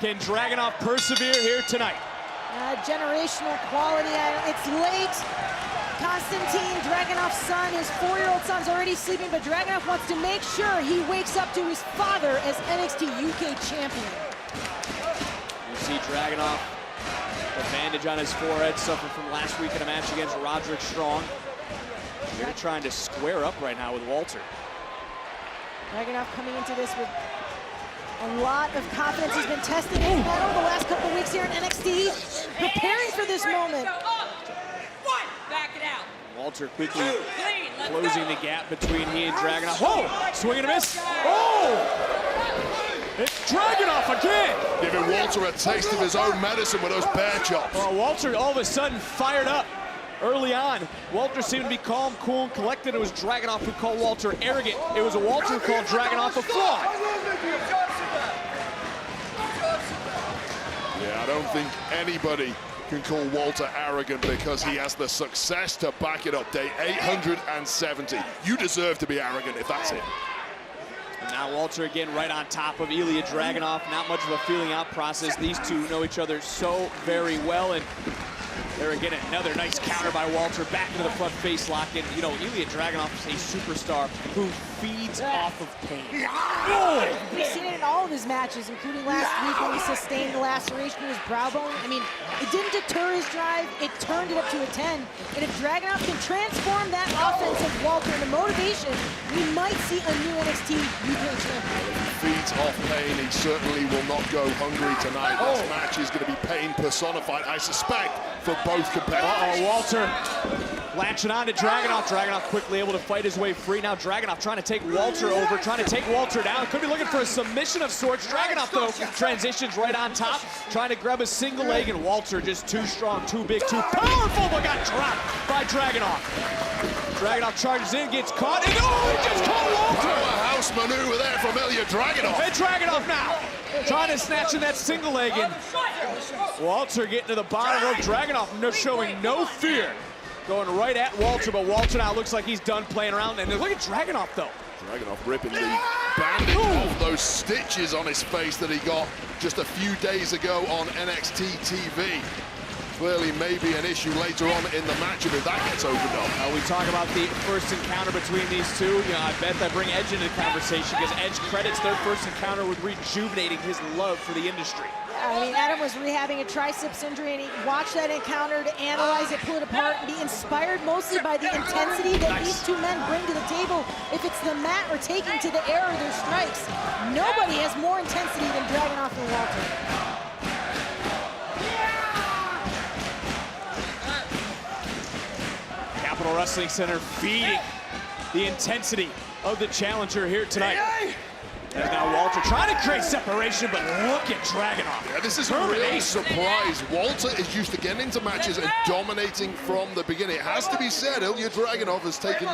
Can Dragunov persevere here tonight? Generational quality. It's late. Konstantin, Dragunov's son, his 4-year-old son's already sleeping, but Dragunov wants to make sure he wakes up to his father as NXT UK champion. You see Dragunov, the bandage on his forehead, suffered from last week in a match against Roderick Strong. They're trying to square up right now with Walter. Dragunov coming into this with a lot of confidence. He's been testing his mettle the last couple weeks here in NXT, preparing for this moment. Back it out. Walter quickly closing the gap between he and Dragunov. Whoa! Swing and a miss. Oh! It's Dragunov again! Giving Walter a taste of his own medicine with those bear chops. Well, Walter all of a sudden fired up early on. Walter seemed to be calm, cool, and collected. It was Dragunov who called Walter arrogant. It was Walter who called Dragunov a fraud. Yeah, I don't think anybody can call Walter arrogant because he has the success to back it up. Day 870. You deserve to be arrogant if that's it. And now Walter again right on top of Ilja Dragunov. Not much of a feeling out process. These two know each other so very well. And there again, another nice counter by Walter, back into the front face lock. And, you know, Ilja Dragunov is a superstar who feeds off of pain. We've seen it in all of his matches, including last week when he sustained the laceration in his brow bone. I mean, it didn't deter his drive, it turned it up to a 10. And if Dragunov can transform that offense of Walter into motivation, we might see a new NXT UK champion. Feeds off pain. He certainly will not go hungry tonight. This match is going to be pain personified, I suspect, for both competitors. Walter latching on to Dragunov. Dragunov quickly able to fight his way free. Now Dragunov trying to take Walter over, trying to take Walter down. Could be looking for a submission of sorts. Dragunov, though, transitions right on top, trying to grab a single leg, and Walter just too strong, too big, too powerful, but got dropped by Dragunov. Dragunov charges in, gets caught, and he just caught Walter! Powerhouse maneuver there from Ilja Dragunov. And Dragunov now trying to snatch in that single leg, and Walter getting to the bottom rope. Dragunov showing no fear, going right at Walter, but Walter now looks like he's done playing around. And look at Dragunov, though. Dragunov ripping the bandage off those stitches on his face that he got just a few days ago on NXT TV. Clearly maybe an issue later on in the matchup if that gets opened up. We talk about the first encounter between these two. You know, I bet that bring Edge into the conversation because Edge credits their first encounter with rejuvenating his love for the industry. I mean, Adam was rehabbing a triceps injury, and he watched that encounter to analyze it, pull it apart, and be inspired mostly by the intensity that these two men bring to the table. If it's the mat or taking to the air or their strikes, nobody has more intensity than Dragunov and Walter. Capital Wrestling Center feeding the intensity of the challenger here tonight. And now Walter trying to create separation, but look at Dragunov. Yeah, this is a real surprise. Walter is used to getting into matches and dominating from the beginning. It has to be said, Ilja Dragunov has taken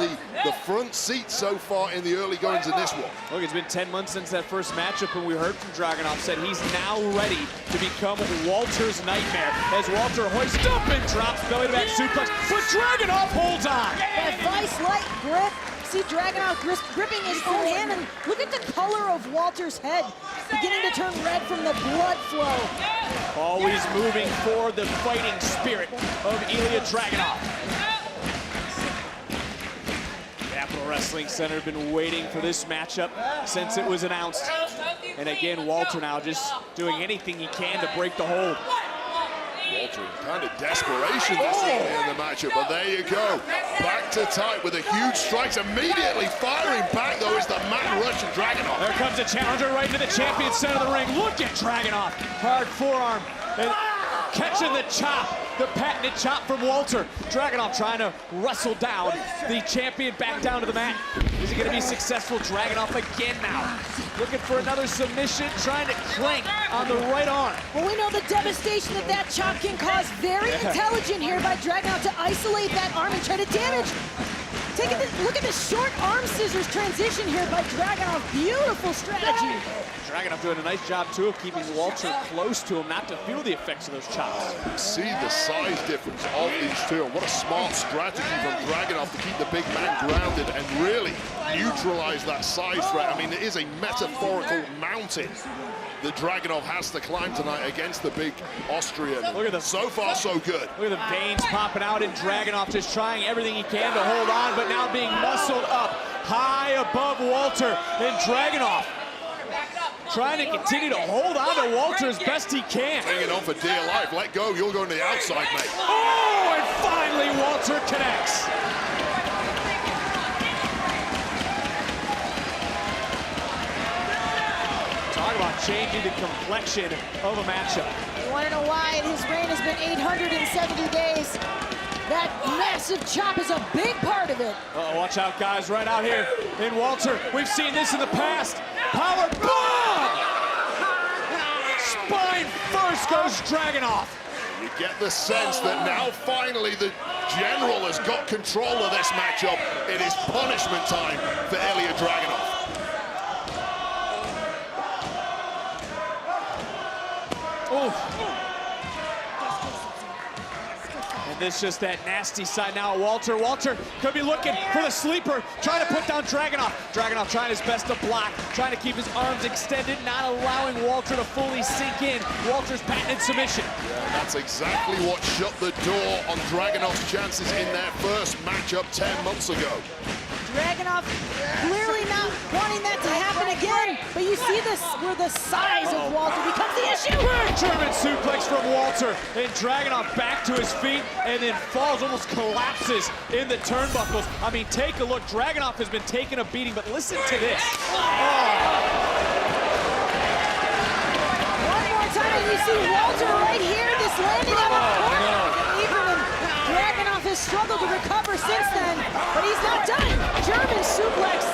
the front seat so far in the early goings in this one. Look, it's been 10 months since that first matchup, and we heard from Dragunov said he's now ready to become Walter's nightmare. As Walter hoists up and drops belly-to-back suplex, but Dragunov holds on. That vice-like grip. See Dragunov gripping his own hand, and look at the color of Walter's head, beginning to turn red from the blood flow. Always moving forward, the fighting spirit of Ilja Dragunov. Capital Wrestling Center been waiting for this matchup since it was announced. And again, Walter now just doing anything he can to break the hold. Walter in kind of desperation this evening in the matchup, but there you go. Back to tight with a huge strikes. Immediately firing back, though, is the man Russian Dragunov. There comes the challenger right into the champion center of the ring. Look at Dragunov. Hard forearm. And catching the chop, the patented chop from Walter. Dragunov trying to wrestle down the champion back down to the mat. Is he going to be successful? Dragunov again now. Looking for another submission, trying to clank on the right arm. Well, we know the devastation that chop can cause. Very intelligent here by Dragunov to isolate that arm and try to damage Look at the short arm scissors transition here by Dragunov. Beautiful strategy. Dragunov doing a nice job, too, of keeping Walter close to him, not to feel the effects of those chops. See the size difference of these two, and what a smart strategy from Dragunov to keep the big man grounded and really neutralize that size threat. I mean, it is a metaphorical mountain that Dragunov has to climb tonight against the big Austrian. Look at the, so far, so good. Look at the veins popping out, and Dragunov just trying everything he can to hold on, but now being muscled up high above Walter. And Dragunov trying to continue to hold on to Walter as best he can. Hanging on for dear life. Let go, you'll go on the outside, mate. Oh, and finally Walter connects. Talk about changing the complexion of a matchup. You want to know why? His reign has been 870 days. That massive chop is a big part of it. Oh, watch out, guys, right out here in Walter. We've seen this in the past. Power bomb! Spine first goes Dragunov. You get the sense that now finally the general has got control of this matchup. It is punishment time for Ilja Dragunov. And this just that nasty side now. Walter could be looking for the sleeper, trying to put down Dragunov. Dragunov trying his best to block, trying to keep his arms extended, not allowing Walter to fully sink in. Walter's patented submission. Yeah, that's exactly what shut the door on Dragunov's chances in their first matchup 10 months ago. Dragunov clearly not wanting that to happen again, but you see this where the size of Walter becomes the issue. Big German suplex from Walter, and Dragunov back to his feet and then falls, almost collapses in the turnbuckles. I mean, take a look. Dragunov has been taking a beating, but listen to this. One more time, and you see Walter right here, this landing on the corner. Dragunov has struggled to recover since then, but he's not done. German suplex,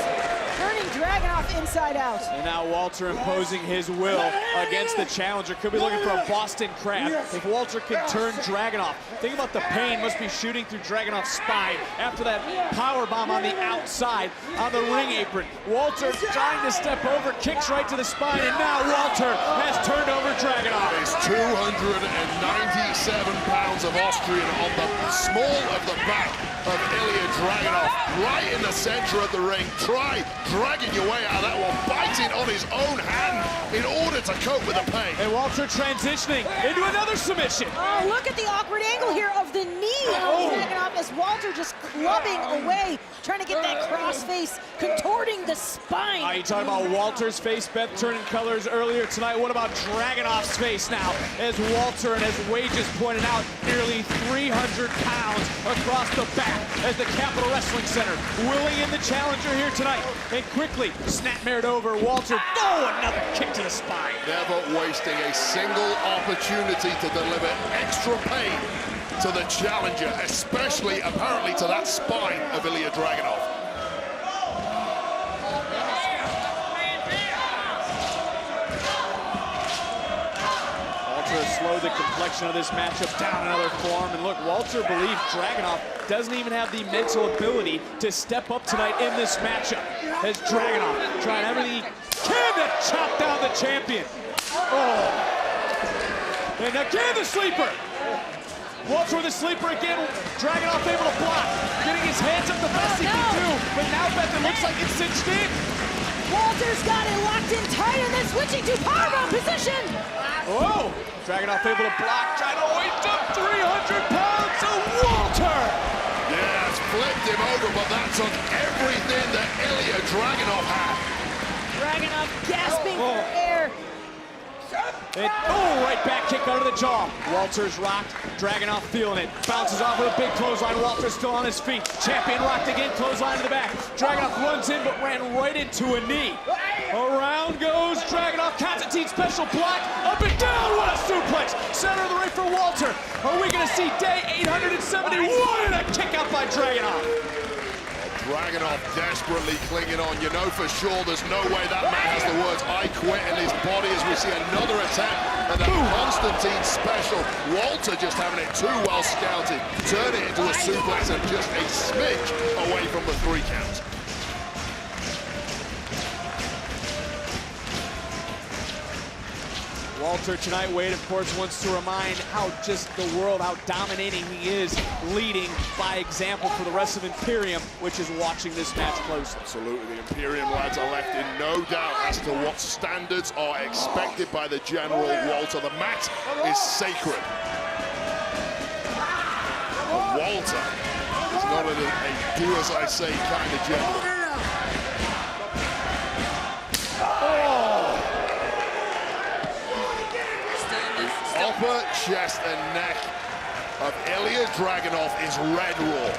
turning Dragunov inside out. And now Walter imposing his will against the challenger. Could be looking for a Boston Crab. If Walter can turn Dragunov, think about the pain must be shooting through Dragunov's spine after that power bomb on the outside on the ring apron. Walter trying to step over, kicks right to the spine, and now Walter has turned over Dragunov. It's 297 pounds of Austrian on the small of the back of Ilja Dragunov, right in the center of the ring. Try dragging your way out of that one, biting on his own hand in order to cope with the pain. And Walter transitioning into another submission. Oh, look at the awkward angle here of the knee of Dragunov as Walter just clubbing away, trying to get that cross face, contorting the spine. You talking about Walter's face, Beth, turning colors earlier tonight. What about Dragunov's face now? As Walter and as Wages pointed out, nearly 300 pounds across the back as the Capitol Wrestling Center willing in the challenger here tonight. And quickly snapmared over Walter. Oh, another kick to the spine. Never wasting a single opportunity to deliver extra pain to the challenger, especially apparently to that spine of Ilja Dragunov. Walter has slowed the complexion of this matchup down another form. And look, Walter believes Dragunov doesn't even have the mental ability to step up tonight in this matchup. As Dragunov trying everything he can to chop down the champion. Oh. And again the sleeper. Walter with the sleeper again. Dragunov able to block. Getting his hands up the best he can do. But now Beth, it looks like it's cinched in. Walter's got it locked in tight and then switching to powerbomb position. Oh, Dragunov able to block, trying to hoist up 300 pounds of Walter. Yeah, it's flipped him over, but that took everything that Ilja Dragunov had. Dragunov gasping for air. And, right back kick under the jaw. Walter's rocked, Dragunov feeling it. Bounces off with a big clothesline. Walter's still on his feet. Champion rocked again, clothesline to the back. Dragunov runs in, but ran right into a knee. Around goes Dragunov. Constantine special block. Up and down. What a suplex. Center of the ring for Walter. Are we going to see day 871 and a kick out by Dragunov? Dragunov desperately clinging on. You know for sure there's no way that man has the words "I quit" in his body as we see another attempt at that Constantine special. Walter just having it too well scouted. Turn it into a suplex and just a smidge away from the 3 count. Walter tonight, Wade, of course, wants to remind how just the world, how dominating he is, leading by example for the rest of Imperium, which is watching this match closely. Absolutely, the Imperium lads are left in no doubt as to what standards are expected by the General Walter. The mat is sacred. And Walter is not a do-as-I-say kind of general. Upper chest and neck of Ilja Dragunov is red raw.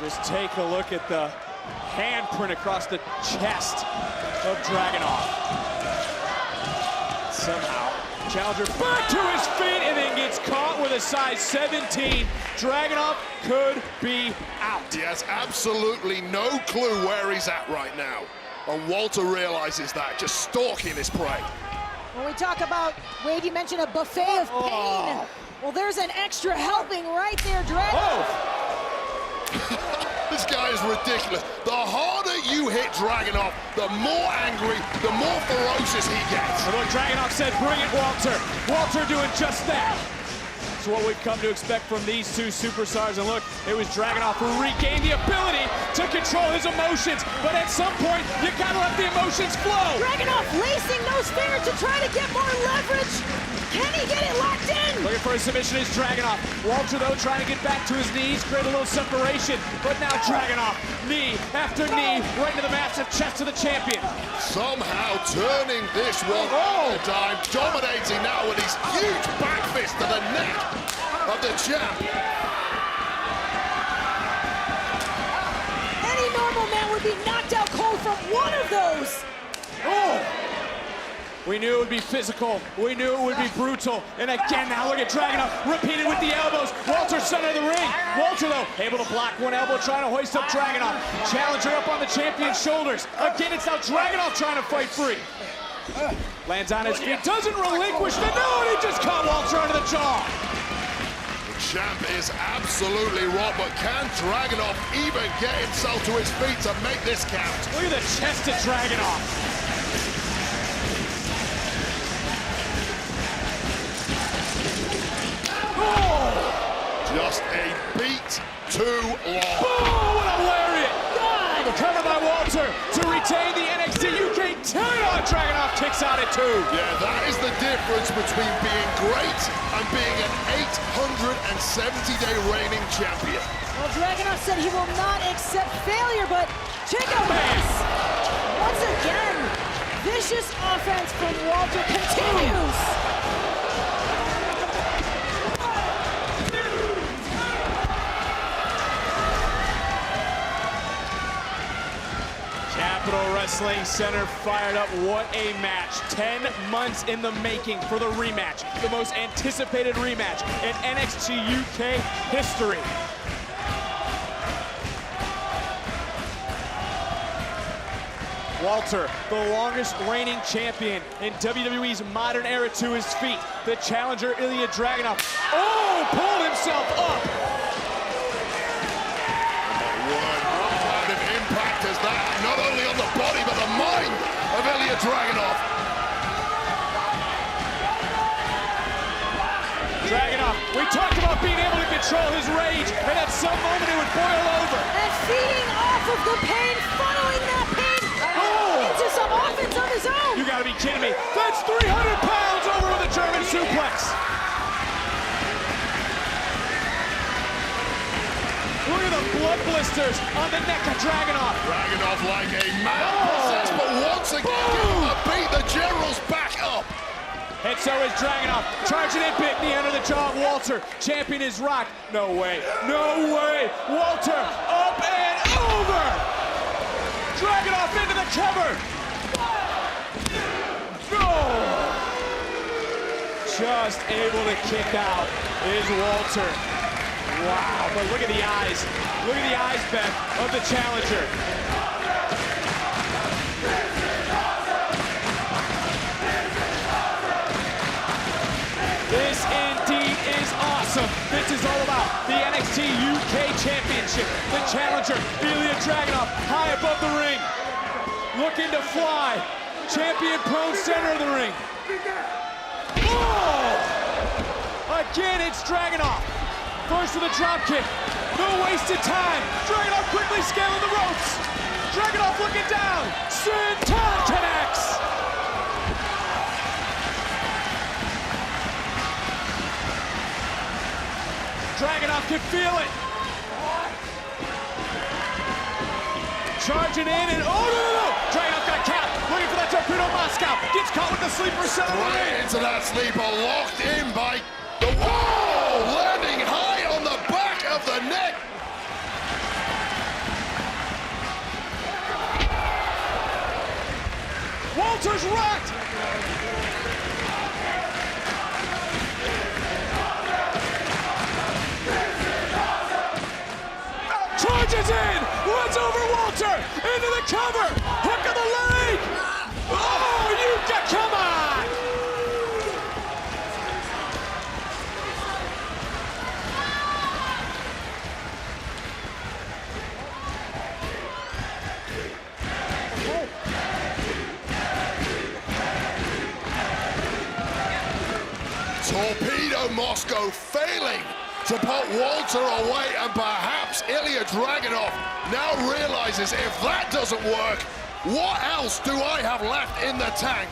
Just take a look at the handprint across the chest of Dragunov. Somehow, challenger back to his feet and then gets caught with a size 17. Dragunov could be out. He has absolutely no clue where he's at right now. And Walter realizes that, just stalking his prey. When we talk about, Wade, you mentioned a buffet of pain. Well, there's an extra helping right there, Dragunov. This guy is ridiculous. The harder you hit Dragunov, the more angry, the more ferocious he gets. And look, Dragunov said, bring it, Walter. Walter doing just that. It's what we've come to expect from these two superstars. And look, it was Dragunov who regained the ability to control his emotions. But at some point, you gotta let the emotions flow. Dragunov lacing those fingers to try to get more leverage. Can he get it locked in? Looking for a submission is Dragunov. Walter, though, trying to get back to his knees, create a little separation. But now Dragunov, knee after knee, right into the massive chest of the champion. Somehow turning this one on a dime, dominating now with his huge back fist to the neck of the champ. Any normal man would be knocked out cold from one of those. We knew it would be physical. We knew it would be brutal. And again, now look at Dragunov, repeated with the elbows. Walter center of the ring. Walter, though, able to block one elbow, trying to hoist up Dragunov. Challenger up on the champion's shoulders. Again, it's now Dragunov trying to fight free. Lands on his feet, doesn't relinquish the no, and he just caught Walter under the jaw. The champ is absolutely raw, but can Dragunov even get himself to his feet to make this count? Look at the chest of Dragunov. Just a beat too long. Oh, what a lariat! God! Covered by Walter to retain the NXT UK title. Dragunov kicks out at 2. Yeah, that is the difference between being great and being an 870-day reigning champion. Well, Dragunov said he will not accept failure, but check out this. Once again, vicious offense from Walter continues. Capital Wrestling Center fired up. What a match. 10 months in the making for the rematch. The most anticipated rematch in NXT UK history. Walter, the longest reigning champion in WWE's modern era, to his feet. The challenger, Ilja Dragunov. Oh, pulled himself up. What kind of impact is that? Not only on the body, but the mind of Ilja Dragunov. Dragunov, we talked about being able to control his rage, and at some moment it would boil over. And feeding off of the pain, funneling that pain into some offense of his own. You gotta be kidding me. That's 300 pounds over with a German suplex. Look at the blood blisters on the neck of Dragunov. Dragunov like a man possessed, but once again, beat the General's back up. And so is Dragunov, charging it, bit knee under the jaw of Walter. Champion is rocked. No way, no way. Walter, up and over. Dragunov into the cover. No. Just able to kick out is Walter. Wow, but look at the eyes. Look at the eyes, Beth, of the challenger. This indeed is awesome. This is all about the NXT UK Championship. The challenger, Ilja Dragunov, high above the ring. Looking to fly. Champion prone center of the ring. Oh! Again, it's Dragunov. First with a drop kick. No wasted time. Dragunov quickly scaling the ropes. Dragunov looking down. Senton connects. Dragunov can feel it. Charging in and oh no! Dragunov got capped. Looking for that torpedo Moscow. Gets caught with the sleeper center. Right into that sleeper, locked in by the wall, landing high on the back of the neck. Walter's rocked. Charges in. What's over Walter? Into the cover. Hook of the leg. Oh, you got, come on. Torpedo Moscow failing to put Walter away, and perhaps Ilja Dragunov now realizes if that doesn't work, what else do I have left in the tank?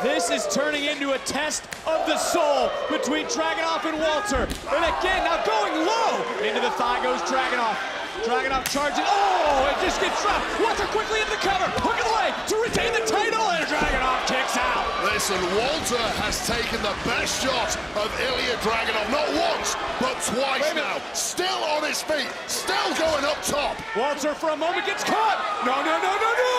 This is turning into a test of the soul between Dragunov and Walter. And again, now going low. Into the thigh goes Dragunov. Dragunov charging. Oh, it just gets dropped. Walter quickly into the cover. Hook of the leg to retain the title, and Dragunov kicks out. Listen, Walter has taken the best shot of Ilja Dragunov, not once, but twice now. Still on his feet, still going up top. Walter for a moment gets caught. No, no, no, no, no!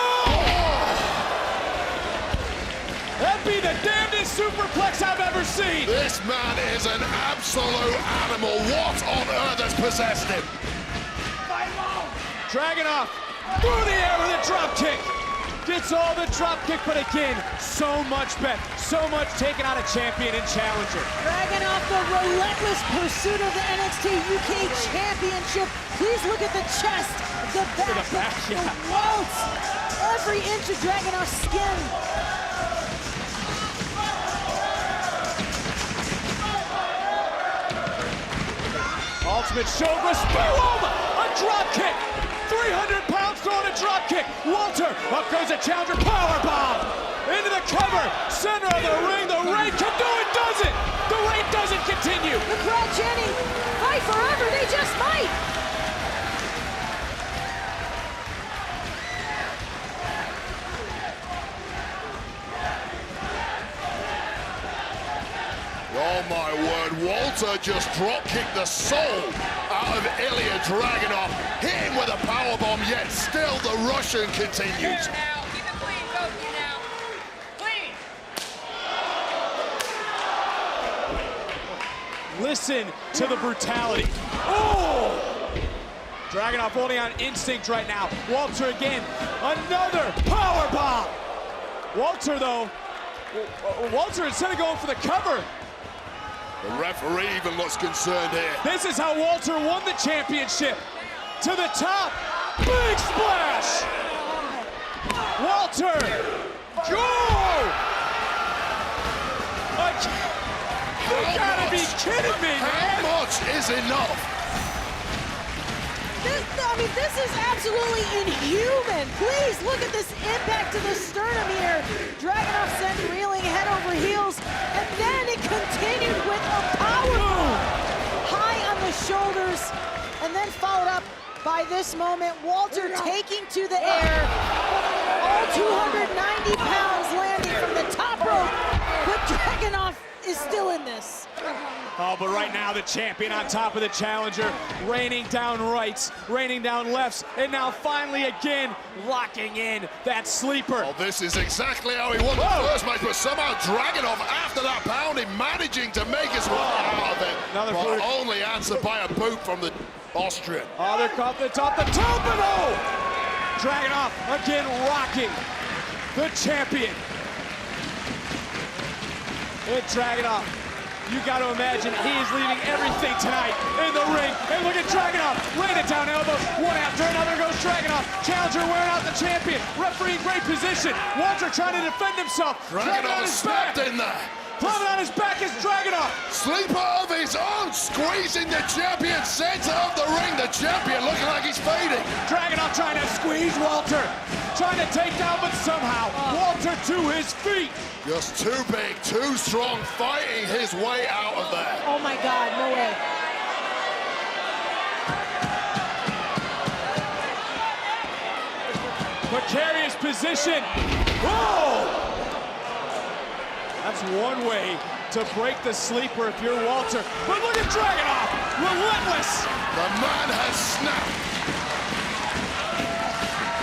That'd be the damnedest superplex I've ever seen. This man is an absolute animal. What on earth has possessed him? Dragunov through the air with a drop kick. Gets all the drop kick, but again, so much bet, so much taken out of champion and challenger. Dragunov, the relentless pursuit of the NXT UK Championship. Please look at the chest, the back, the waltz. Every inch of Dragunov's skin. Ultimate shoulder boom! A drop kick. 300 pounds throwing a drop kick. Walter, up goes a challenger powerbomb. Into the cover, center of the ring. The reign can do it, does it? The reign doesn't continue. The crowd chanting, fight forever, they just might. Oh my word, Walter just drop-kicked the soul out of Ilja Dragunov, hit him with a powerbomb, yet still the Russian continues. Now, keep it clean, both of you now. Clean! Listen to the brutality. Oh! Dragunov holding on instinct right now. Walter again, another powerbomb. Walter though, Walter instead of going for the cover, The referee even looks concerned here. this is how Walter won the championship. To the top, big splash! Walter, go! You gotta be kidding me, How man! much is enough? This is absolutely inhuman. Please look at this impact to the sternum here. Dragunov sent reeling head over heels, and then it continued with a powerbomb high on the shoulders, and then followed up by this moment, Walter taking to the air, all 290 pounds landing from the top rope, but Dragunov is still in this. Oh, but right now the champion on top of the challenger, raining down rights, raining down lefts, and now finally again locking in that sleeper. Oh, this is exactly how he won the first match, but somehow Dragunov, after that pounding, managing to make his way out of it. Another but foot. only answered by a boot from the Austrian. Oh, they're caught the top, and oh! Dragunov again rocking the champion. And Dragunov, you got to imagine he is leaving everything tonight in the ring. And look at Dragunov, laying it down elbows, one after another goes Dragunov. Challenger wearing out the champion. Referee in great position. Walter trying to defend himself. Dragunov is snapped in there. Climbing on his back is Dragunov. Sleeper of his own, squeezing the champion center of the ring. The champion looking like he's fading. Dragunov trying to squeeze Walter. Trying to take down, but somehow Walter to his feet. Just too big, too strong, fighting his way out of there. Oh my God, no way. Precarious position. Whoa! That's one way to break the sleeper if you're Walter. But look at Dragunov, relentless. The man has snapped.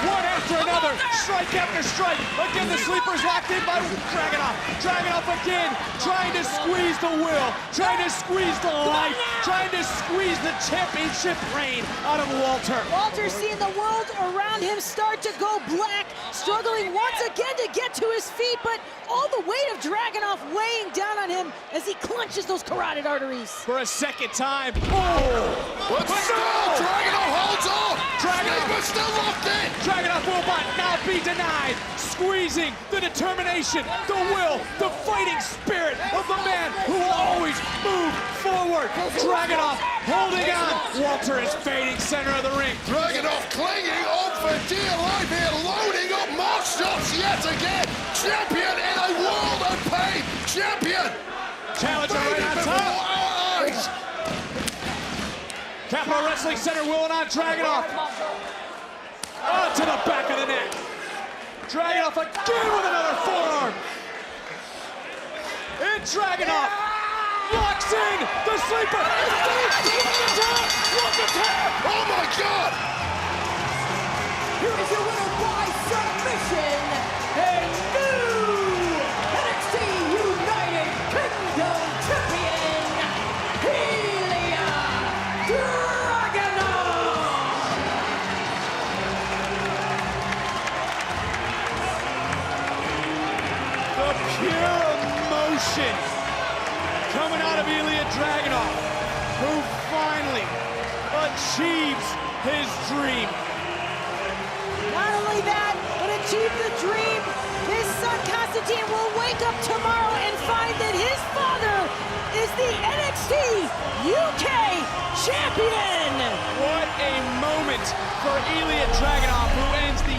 One after another, strike after strike. Again, the sleeper's locked in by Dragunov. Dragunov again, trying to squeeze the will, trying to squeeze the life, trying to squeeze the championship reign out of Walter. Walter's seeing the world around him start to go black, struggling once again to get to his feet, but all the weight of Dragunov weighing down on him as he clenches those carotid arteries. For a second time. Oh! But still, Dragunov holds on. Dragunov still locked in. Dragunov will not be denied. Squeezing the determination, the will, the fighting spirit of the man who will always move forward. Dragunov holding on. Walter is fading center of the ring. Dragunov clinging on for dear life here, loading up more shots yet again. Champion in a world of pain. Champion. Challenger right on before top. our eyes. Capital Wrestling Center willing on Dragunov. Oh, to the back of the neck. Dragunov again with another forearm. And Dragunov locks in the sleeper. Look at that! Oh my God! Here is your winner by submission, a new NXT United Kingdom champion, Ilja Dragunov. The pure emotion coming out of Ilja Dragunov, who finally achieves his dream. Not only that, but achieve the dream. His son Constantine will wake up tomorrow and find that his father is the NXT UK champion. What a moment for Ilja Dragunov, who ends the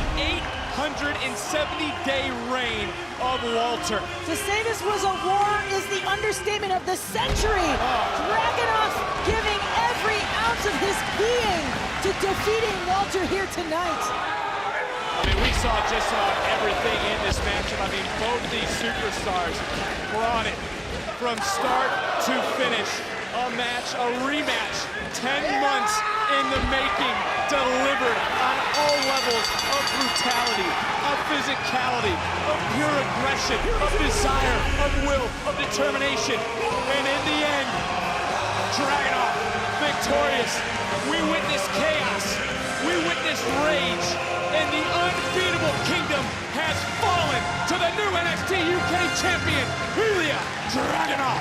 870-day reign of Walter. To say this was a war is the understatement of the century. Dragunov giving every ounce of his being to defeating Walter here tonight. I mean, we saw just about everything in this matchup. I mean, both these superstars brought it from start to finish. A match, a rematch, 10 months in the making, delivered on all levels of brutality, of physicality, of pure aggression, of desire, of will, of determination. And in the end, Dragunov victorious. We witnessed chaos. We witnessed rage. And the unbeatable kingdom has fallen to the new NXT UK champion, Ilja Dragunov.